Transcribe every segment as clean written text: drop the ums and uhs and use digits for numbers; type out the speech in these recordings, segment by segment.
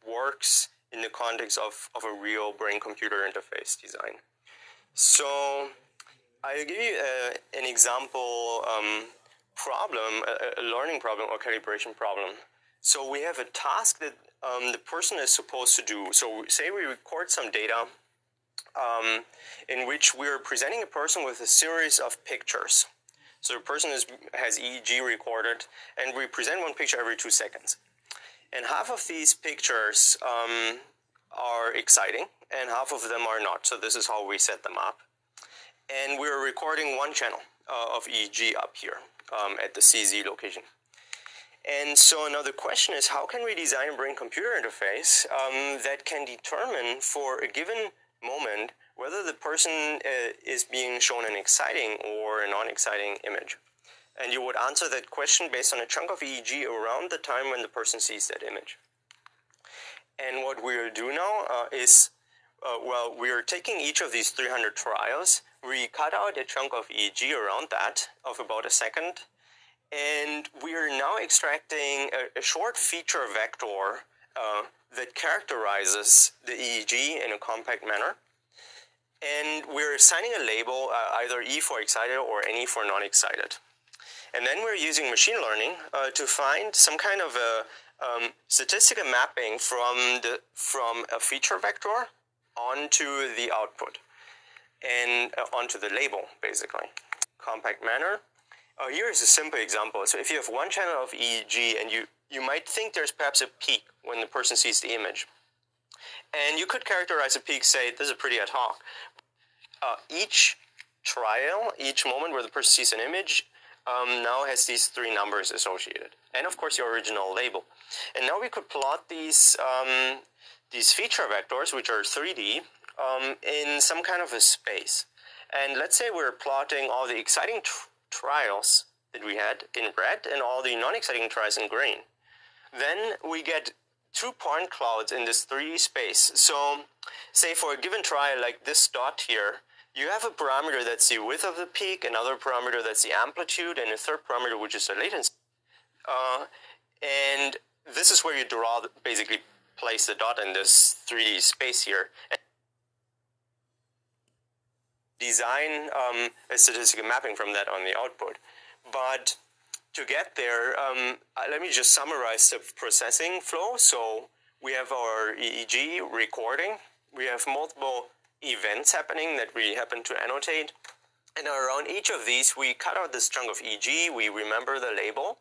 works in the context of a real brain-computer interface design. So I'll give you an example problem, a learning problem or calibration problem. So we have a task that the person is supposed to do. So say we record some data in which we're presenting a person with a series of pictures. So the person has EEG recorded, and we present one picture every 2 seconds. And half of these pictures are exciting, and half of them are not. So this is how we set them up. And we're recording one channel of EEG up here at the CZ location. And so another question is, how can we design a brain-computer interface that can determine for a given moment whether the person is being shown an exciting or a non-exciting image? And you would answer that question based on a chunk of EEG around the time when the person sees that image. And what we'll do now is, well, we're taking each of these 300 trials. We cut out a chunk of EEG around that of about a second. And we are now extracting a short feature vector that characterizes the EEG in a compact manner. And we're assigning a label, either E for excited or NE for non-excited. And then we're using machine learning to find some kind of a statistical mapping from a feature vector onto the output and onto the label, basically. Compact manner. Here is a simple example. So if you have one channel of EEG and you might think there's perhaps a peak when the person sees the image. And you could characterize a peak, say, this is pretty ad hoc. Each trial, each moment where the person sees an image, now has these 3 numbers associated. And of course, your original label. And now we could plot these feature vectors, which are 3D, in some kind of a space. And let's say we're plotting all the exciting trials that we had in red and all the non-exciting trials in green. Then we get 2 point clouds in this 3D space. So say for a given trial like this dot here, you have a parameter that's the width of the peak, another parameter that's the amplitude, and a third parameter which is the latency. And this is where you draw, basically place the dot in this 3D space here. Design a statistical mapping from that on the output. But to get there, let me just summarize the processing flow. So we have our EEG recording. We have multiple events happening that we happen to annotate. And around each of these, we cut out this chunk of EEG. We remember the label,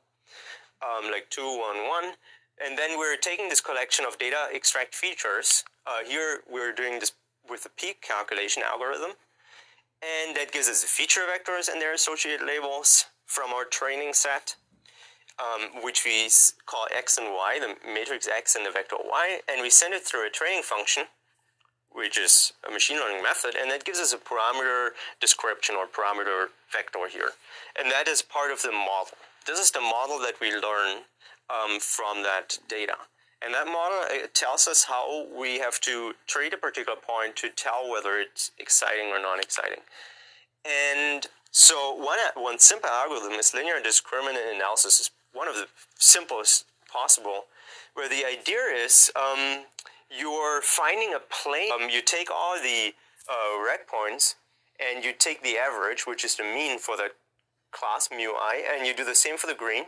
like 211. And then we're taking this collection of data extract features. Here, we're doing this with the peak calculation algorithm. And that gives us the feature vectors and their associated labels from our training set, which we call X and Y, the matrix X and the vector Y. And we send it through a training function, which is a machine learning method, and that gives us a parameter description or parameter vector here. And that is part of the model. This is the model that we learn from that data. And that model tells us how we have to treat a particular point to tell whether it's exciting or non-exciting. And so one simple algorithm is linear discriminant analysis. Is one of the simplest possible, where the idea is you're finding a plane. You take all the red points and you take the average, which is the mean for the class mu I, and you do the same for the green.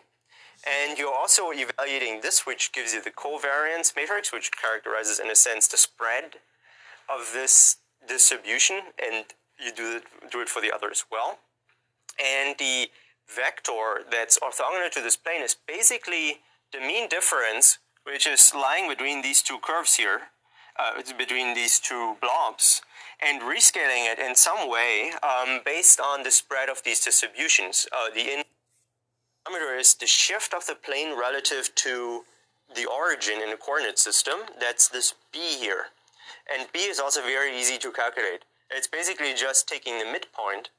And you're also evaluating this, which gives you the covariance matrix, which characterizes, in a sense, the spread of this distribution, and you do it for the other as well. And the vector that's orthogonal to this plane is basically the mean difference, which is lying between these 2 curves here, between these 2 blobs, and rescaling it in some way based on the spread of these distributions. The parameter is the shift of the plane relative to the origin in the coordinate system. That's this B here. And B is also very easy to calculate. It's basically just taking the midpoint.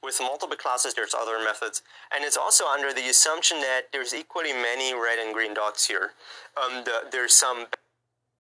With multiple classes, there's other methods. And it's also under the assumption that there's equally many red and green dots here. There's some